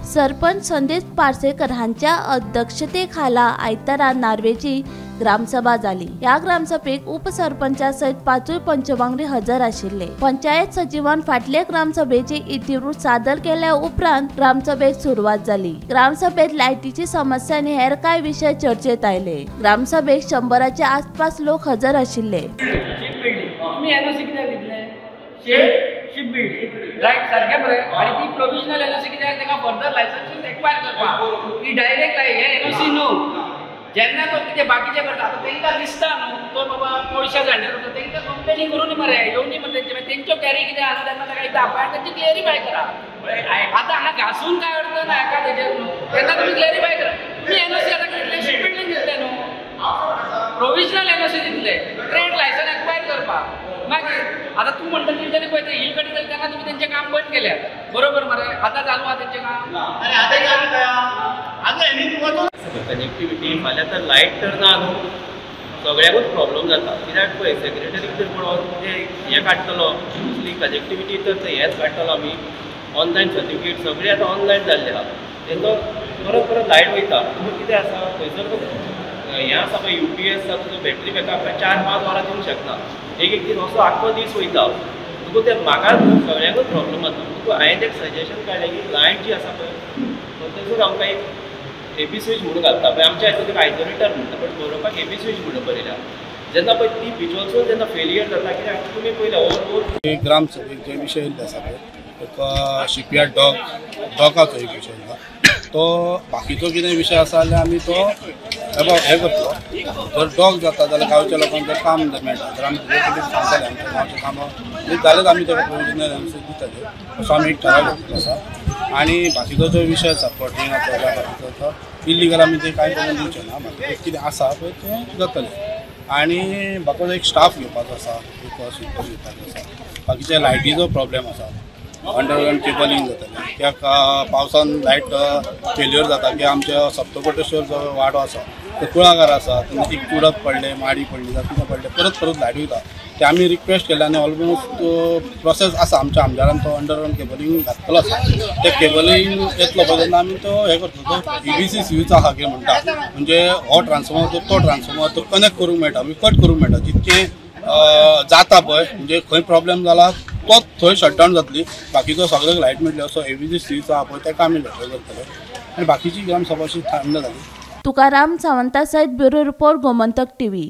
सरपंच संदेश पार्सेकर हांच्या अध्यक्षतेखाला आयतारा नार्वेची ग्रामसभा झाली। या ग्रामसभेक उपसरपंचा सहित 5 पंचवांगडी हजर आशिल्ले। पंचायत सचिवान फाटले ग्रामसभेचे इतिवृत्त सादर केल्या उपरांत ग्रामसभेक सुरुवात झाली। ग्रामसभेत लायटीची समस्या आणि हेर काय विषय चर्चेत आयले। ग्रामसभेक 100च्या आसपास लोक हजर आशिल्ले। शिप बिल्ड राइट सारखे बरे आणि ती प्रोविजनल एनओसी कित्याक तेका फर्दर लायसन्स एक्वायर करपाक ती डायरेक्ट हे एनओसी न्हू जेन्ना तो कितें बाकीचे करता तांकां दिसता न्हू तो बाबा पयशे जाणटे करता तांकां कंप्लेनी करून मरे येवनी मरे तेंच्यो कॅरी कितें आसा तेन्ना ताका एकदां आपणाक तांची क्लियरिफाय करा। आतां हांगा घासून काय अर्थ ना एका तेजेर न्हू तेन्ना तुमी क्लियरिफाय करा। तुमी एनओसी आतां कितले शिप बिल्डींग दितले न्हू प्रोविजनल एनओसी दितले ट्रेड लायसन्स एक्वायर करपाक। मागीर आता तू म्हणटा तेंच्यांनी पळय ते हिल कटी तेन्ना तुमी तेंचें काम बंद केल्या बरोबर मरे आतां चालू आहा तेंचें काम अरे आतां चालू करा आतां एनी तुका कनेक्टिविटी फाल्यां तर लायट तर ना न्हू सगळ्याकूच प्रॉब्लेम जाता कित्याक पळय सेक्रेटरीक जर कोण हें काडटलो कनेक्टिविटी तर हेंच काडटलो आमी ऑनलायन सर्टिफिकेट सगळें आतां ऑनलायन जाल्लें आहा तेंचो परत परत लायट वयता तुमी कितें आसा थंयसर हें आसा पळय UPS आसा तुजो बॅटरी बॅकअप 4-5 वरां दिवंक शकना एक दीस असो आख्खो दीस वयता तुका ते म्हाका सगळ्यांकूच प्रॉब्लेम जाता तुका हांवें एक सजेशन काडलें की लायट जी आसा पळय थंयसर आमकां एक एबी स्विच म्हणून घालता पळय आमच्या हितून तेका आयसोलेटर म्हणटा बट बरोवपाक एबी स्विच म्हणून बरयल्या जेन्ना पळय ती विज्युअल्सून जेन्ना फेलियर जाता कित्याक तुमी पयलें ओवर ग्राम सभेक जे विशय येयल्ले आसा पळय एक शिपयार्ड डॉकाचो एक विशय आसा तो बाकीचो कितें विशय आसा जाल्यार आमी तो हे करतलो जर डॉक जाता जाल्यार गांवच्या लोकांक तें काम मेळटा जर आमी कितें सांगताले आमच्या गांवचें कामां जाल्यार आमी तेका प्रोविजनल एनओसी दिताले असो आमी एक ठराव घेतलो आसा। आनी बाकीचो जो विशय आसा प्लॉटिंगाचो त्या बाकीचो इल्लीगल आमी ते कांय करून दिवचे ना बाकी कितें आसा पळय तें जातलें। आनी बाकीचो एक स्टाफ घेवपाचो आसा एक स्विपर घेवपाचो आसा। बाकीचे लायटीचो प्रॉब्लेम आसा अंडरग्राउंड केबलिंग जातलें कित्याक पावसान लायट फेल्युअर जाता की आमच्या सप्तकोटेश्वर जो वाडो आसा तो कुळागर आसा तेन्ना एक कुडक पडलें माडी पडली जावं कितें पडलें परत परत लायट वयता ते आमी रिक्वेस्ट केले आनी ऑलमोस्ट प्रोसेस आसा आमच्या आमदारान तो अंडरग्राउंड केबलिंग घातलो आसा ते केबलिंग येतलो पळय तेन्ना आमी तो हे करतलो तो EBC स्विच आहा कितें म्हणटा म्हणजे हो ट्रान्सफॉर्मर तो ट्रान्सफॉर्मर तो कनेक्ट करूंक मेळटा कट करूंक मेळटा जितकें जाता पळय म्हणजे खंय प्रॉब्लेम जाला तो थंय शटडावन जातली बाकीचो सगळ्याक लायट मेळटली असो EBC स्विच आहा पळय तेका आमी लक्ष करतले आनी बाकीची ग्रामसभा अशी थंड जाली। तुकाराम सावंता सयत ब्युरो रिपोर्ट गोमंतक TV।